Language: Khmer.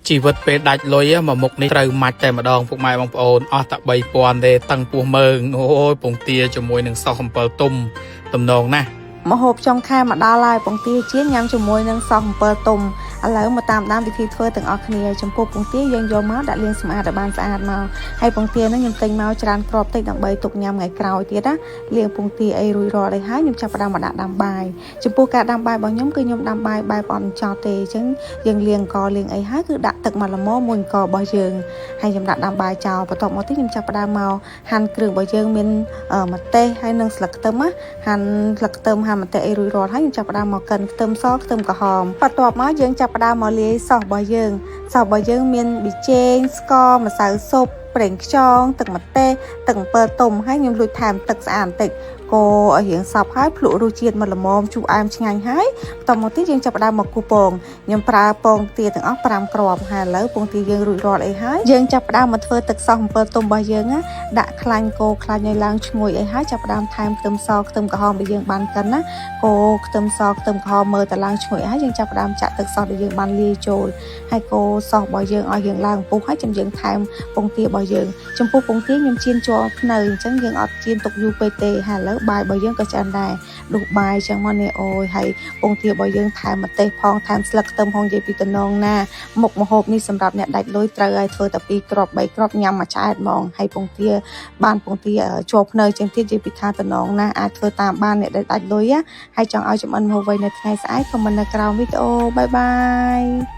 ជីវិតពេលដាច់លុយមកមុខនេះត្រូវមាច់តែម្ដងពុកម៉ែបងប្អូនអស់តែ3000ទេតាំងពោះមើងអូយពងទាជាមួយនឹងសោះអំពិលទុំតំណងណាស់ម្ហូបចុងខែមកដល់ហើយពងទាចៀនញ៉ាំជាមួយនឹងសោះអំពិលទុំឥឡូវមកតាមដានវិធីធ្វើទាំងអស់គ្នាចំពោះពងទាយើងយកមកដាក់លាងសម្អាតឲ្យបានស្អាតមកហើយពងទានេះខ្ញុំទិញមកច្រើនគ្រាប់តិចដើម្បីទុកញ៉ាំថ្ងៃក្រោយទៀតណាលាងពងទាអីរួចរាល់ហើយខ្ញុំចាប់ផ្ដើមមកដាក់ដាំបាយចំពោះការដាំបាយរបស់ខ្ញុំគឺខ្ញុំដាំបាយបែបអត់ចោតទេអញ្ចឹងយើងលាងកលាងអីហើយគឺដាក់ទឹកមកល្មមមួយករបស់យើងហើយខ្ញុំដាក់ដាំបាយចោលបន្ទាប់មកទៀតខ្ញុំចាប់ផ្ដើមមកហាន់គ្រឿងរបស់យើងមានម្ទេសហើយនិងស្លឹកខ្ទឹមណាហាន់ស្លឹកខ្ទឹមហាន់ម្ទេសអីរួចរាល់ហើយខ្ញុំចាប់ផ្ដើមមកកិនខ្ទឹមសខ្ទឹមក្រហមបន្ទាប់មកយើងចាប់ផ្ដើមមកលាយសោសរបស់យើងមានប៊ីចេងស្ករម្សៅស៊ុបប្រេងខ្យងទឹកម្ទេសទឹកអំពិលទុំហើយខ្ញុំលួចថែមទឹកស្អាតបន្តិចកូរឲ្យរៀងសព្វហើយភ្លក់រសជាតិមកល្មមជូរអែមឆ្ងាញ់ហើយបន្តមកទៀតយើងចាប់ផ្ដើមមកគូពងខ្ញុំប្រើពងទាទាំងអស់5គ្រាប់ហើយឥឡូវពងទាយើងរួចរាល់អីហើយយើងចាប់ផ្ដើមមកធ្វើទឹកសោសអំពិលទុំរបស់យើងណាដាក់ខ្លាញ់កូរខ្លាញ់ឲ្យឡើងឈ្ងុយអីហើយចាប់ផ្ដើមថែមខ្ទឹមសខ្ទឹមក្រហមដែលយើងបានកិនណាកូរខ្ទឹមសខ្ទឹមក្រហមមើលតែឡើងឈ្ងុយហើយយើងចាប់ផ្ដើមចាក់ទឹកសោសដែលយើងបានលាយចូលហើយកូរសោសរបស់យើងឲ្យរៀងឡើងពុះហើយយើងថែមពងទារបស់យើងចំពោះពងទាខ្ញុំចៀនជាប់ភ្នៅអញ្ចឹងយើងអត់ចៀនទុកយូរពេកទេហើយឥឡូវបាយរបស់យើងក៏ឆ្អិនដែរដួសបាយអញ្ចឹងមកនេះអូយហើយពងទារបស់យើងថែមម្ទេសផងថែមស្លឹកខ្ទឹមផងនិយាយពីតំណងណាមុខម្ហូបនេះសម្រាប់អ្នកដាច់លុយត្រូវឲ្យធ្វើតែ2គ្រាប់3គ្រាប់ញ៉ាំមួយឆ្អែតហ្មងហើយពងទាបានពងទាជាប់ភ្នៅអញ្ចឹងទៀតនិយាយពីថាតំណងណាអាចធ្វើតាមបានអ្នកដែលដាច់លុយហើយចង់ឲ្យចំអិនម្ហូបអ្វីនៅថ្ងៃស្អែកខមមិននៅក្រោមវីដេអូបាយបាយ